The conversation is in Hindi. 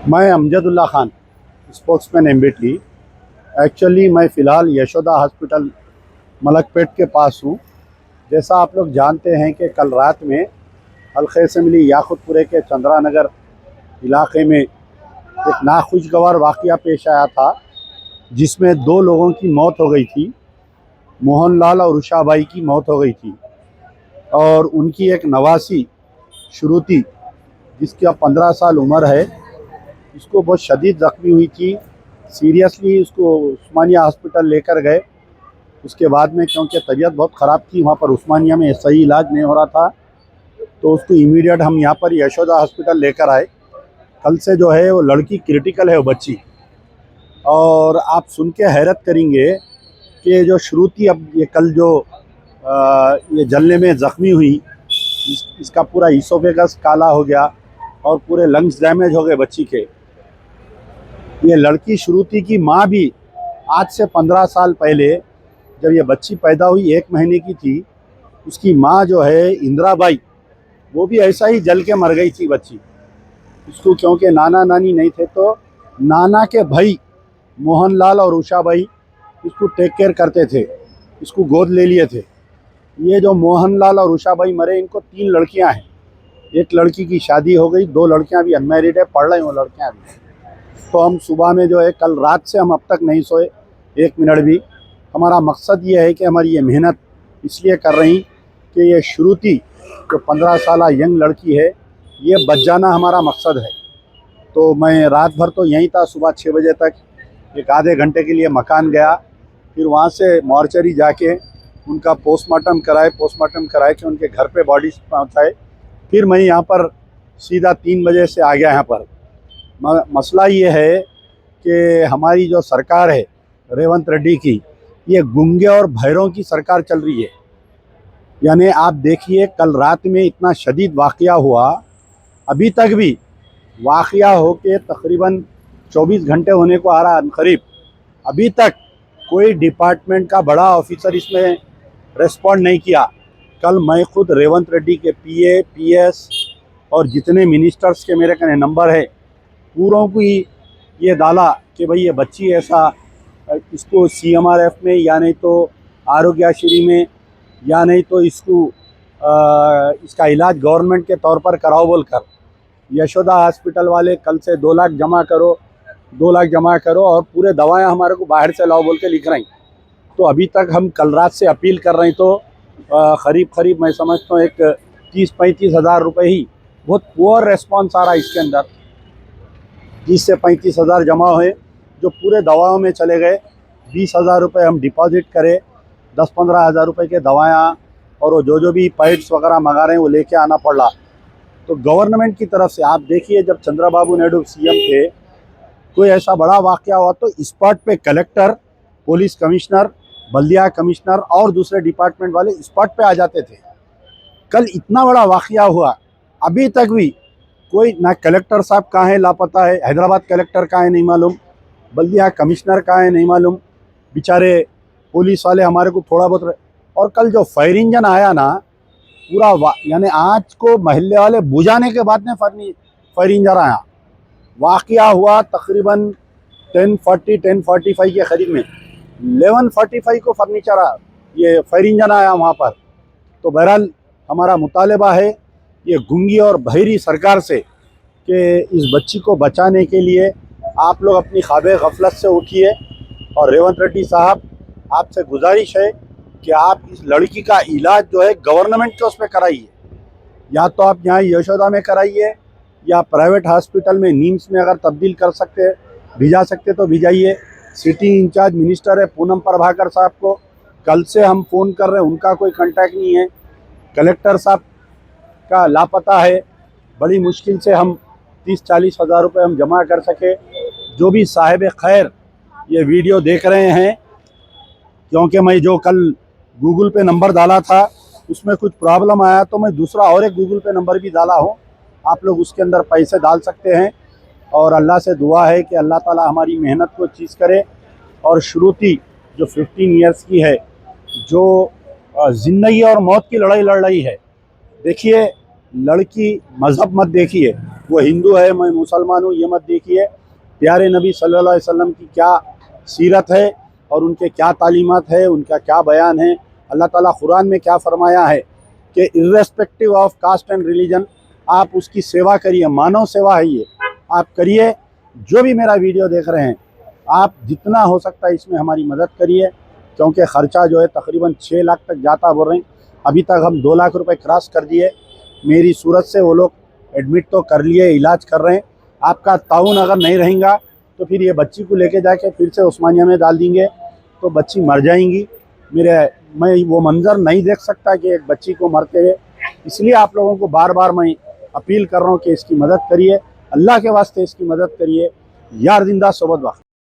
मैं Amjadullah Khan, spokesman MBT. Actually मैं फ़िलहाल यशोदा हॉस्पिटल मलकपेट के पास हूँ। जैसा आप लोग जानते हैं कि कल रात में हल्के से मिली याकुतपुरे के चंद्रा नगर इलाके में एक नाखुशगवार वाक़या पेश आया था, जिसमें दो लोगों की मौत हो गई थी। मोहनलाल और उषाबाई की मौत हो गई थी और उनकी एक नवासी श्रुति, जिसकी अब 15 साल उम्र है, इसको बहुत शदीद ज़ख्मी हुई थी। सीरियसली उसको उस्मानिया हॉस्पिटल लेकर गए। उसके बाद में क्योंकि तबीयत बहुत ख़राब थी, वहाँ पर उस्मानिया में सही इलाज नहीं हो रहा था, तो उसको इमीडिएट हम यहाँ पर यशोदा हॉस्पिटल लेकर आए। कल से जो है वो लड़की क्रिटिकल है, वो बच्ची। और आप सुन के हैरत करेंगे कि जो श्रुति अब ये कल जो ये जलने में ज़ख्मी हुई, इसका पूरा इसोफेगस काला हो गया और पूरे लंग्स डैमेज हो गए बच्ची के। ये लड़की श्रुति की माँ भी आज से 15 साल पहले जब ये बच्ची पैदा हुई 1 महीने की थी, उसकी माँ जो है इंदिराबाई, वो भी ऐसा ही जल के मर गई थी बच्ची। इसको क्योंकि नाना नानी नहीं थे, तो नाना के भाई मोहनलाल और उषाबाई इसको टेक केयर करते थे, इसको गोद ले लिए थे। ये जो मोहनलाल और उषाबाई मरे, इनको 3 लड़कियां हैं। एक लड़की की शादी हो गई, 2 लड़कियां भी अनमैरिड है, पढ़ रही वो लड़कियां भी। तो हम सुबह में जो है कल रात से हम अब तक नहीं सोए 1 मिनट भी। हमारा मकसद ये है कि हमारी ये मेहनत इसलिए कर रही कि ये श्रुति जो 15 साल यंग लड़की है, ये बच जाना हमारा मकसद है। तो मैं रात भर तो यहीं था, सुबह 6 बजे तक एक आधे घंटे के लिए मकान गया, फिर वहाँ से मॉर्चरी जाके उनका पोस्टमार्टम कराए कि उनके घर पे बॉडी पहुँचाए। फिर मैं यहाँ पर सीधा 3 बजे से आ गया यहाँ पर। मसला ये है कि हमारी जो सरकार है रेवंत रेड्डी की, ये गूंगे और बहरों की सरकार चल रही है। यानी आप देखिए, कल रात में इतना शदीद वाक़या हुआ, अभी तक भी वाक़या हो के तकरीबन 24 घंटे होने को आ रहा करीब, अभी तक कोई डिपार्टमेंट का बड़ा ऑफिसर इसमें रेस्पॉन्ड नहीं किया। कल मैं खुद रेवंत रेड्डी के पीए, पीएस और जितने मिनिस्टर्स के मेरे कने नंबर है, पूरों को ये डाला कि भाई ये बच्ची ऐसा, इसको सीएमआरएफ में या नहीं तो आरोग्यश्री में या नहीं तो इसका इलाज गवर्नमेंट के तौर पर कराओ बोलकर यशोदा हॉस्पिटल वाले कल से 2 लाख जमा करो, 2 लाख जमा करो और पूरे दवाएं हमारे को बाहर से लाओ बोल के लिख रही। तो अभी तक हम कल रात से अपील कर रहे हैं, तो करीब मैं समझता हूँ एक 30-35 हज़ार रुपये ही, बहुत पुअर रेस्पॉन्स आ रहा है इसके अंदर। 30 से 35 हज़ार जमा हुए जो पूरे दवाओं में चले गए। 20 हज़ार रुपये हम डिपॉजिट करें, 10-15 हज़ार रुपये के दवाएँ और वो जो भी पैड्स वगैरह मंगा रहे हैं वो लेके आना पड़ रहा। तो गवर्नमेंट की तरफ से आप देखिए, जब चंद्रबाबू नायडू सीएम थे, कोई ऐसा बड़ा वाक़या हुआ तो स्पॉट पे कलेक्टर, पुलिस कमिश्नर, बल्दिया कमिश्नर और दूसरे डिपार्टमेंट वाले स्पॉट पे आ जाते थे। कल इतना बड़ा वाक़या हुआ, अभी तक भी कोई ना कलेक्टर साहब कहाँ है, लापता है। हैदराबाद कलेक्टर कहाँ है नहीं मालूम, बल्दिया कमिश्नर कहाँ है नहीं मालूम। बेचारे पुलिस वाले हमारे को थोड़ा बहुत। और कल जो फायर इंजन आया ना, पूरा यानी आज को महल्ले वाले बुझाने के बाद में फायर इंजन आया। वाक़या हुआ तकरीबन 10:45 के करीब में, 11:45 को फर्नीचर ये फायर इंजन आया वहाँ पर। तो बहरहाल हमारा मुतालबा है ये गूंगी और बहरी सरकार से कि इस बच्ची को बचाने के लिए आप लोग अपनी ख्वाबे गफलत से उठिए। और रेवंत रेड्डी साहब, आपसे गुजारिश है कि आप इस लड़की का इलाज जो है गवर्नमेंट के उस पर कराइए। या तो आप यहाँ यशोदा में कराइए या प्राइवेट हॉस्पिटल में, नीम्स में अगर तब्दील कर सकते, भिजा सकते तो भिजाइए। सिटी इंचार्ज मिनिस्टर है पूनम प्रभाकर साहब को कल से हम फ़ोन कर रहे हैं, उनका कोई कांटेक्ट नहीं है। कलेक्टर साहब का लापता है, बड़ी मुश्किल से हम 30-40 हज़ार रुपये हम जमा कर सके। जो भी साहिब खैर ये वीडियो देख रहे हैं, क्योंकि मैं जो कल गूगल पे नंबर डाला था उसमें कुछ प्रॉब्लम आया, तो मैं दूसरा और एक गूगल पे नंबर भी डाला हूँ, आप लोग उसके अंदर पैसे डाल सकते हैं। और अल्लाह से दुआ है कि अल्लाह ताला हमारी मेहनत को चीज़ करे। और श्रुति जो 15 इयर्स की है, जो ज़िंदगी और मौत की लड़ाई लड़ रही है, देखिए लड़की मज़हब मत देखिए, वो हिंदू है, मैं मुसलमान हूँ, ये मत देखिए। प्यारे नबी सल्लल्लाहु अलैहि वसल्लम की क्या सीरत है और उनके क्या तालीमात है, उनका क्या बयान है, अल्लाह ताला कुरान में क्या फरमाया है कि irrespective of caste and religion आप उसकी सेवा करिए। मानव सेवा है ये, आप करिए। जो भी मेरा वीडियो देख रहे हैं, आप जितना हो सकता है इसमें हमारी मदद करिए, क्योंकि ख़र्चा जो है तकरीबन 6 लाख तक जाता बोल रहे हैं। अभी तक हम 2 लाख रुपए क्रॉस कर दिए। मेरी सूरत से वो लोग एडमिट तो कर लिए, इलाज कर रहे हैं। आपका ताउन अगर नहीं रहेगा तो फिर ये बच्ची को लेके जाके फिर से उस्मानिया में डाल देंगे तो बच्ची मर जाएंगी। मैं वो मंज़र नहीं देख सकता कि एक बच्ची को मरते हुए। इसलिए आप लोगों को बार बार मैं अपील कर रहा हूँ कि इसकी मदद करिए, अल्लाह के वास्ते इसकी मदद करिए। यार जिंदा सोबत वक्त।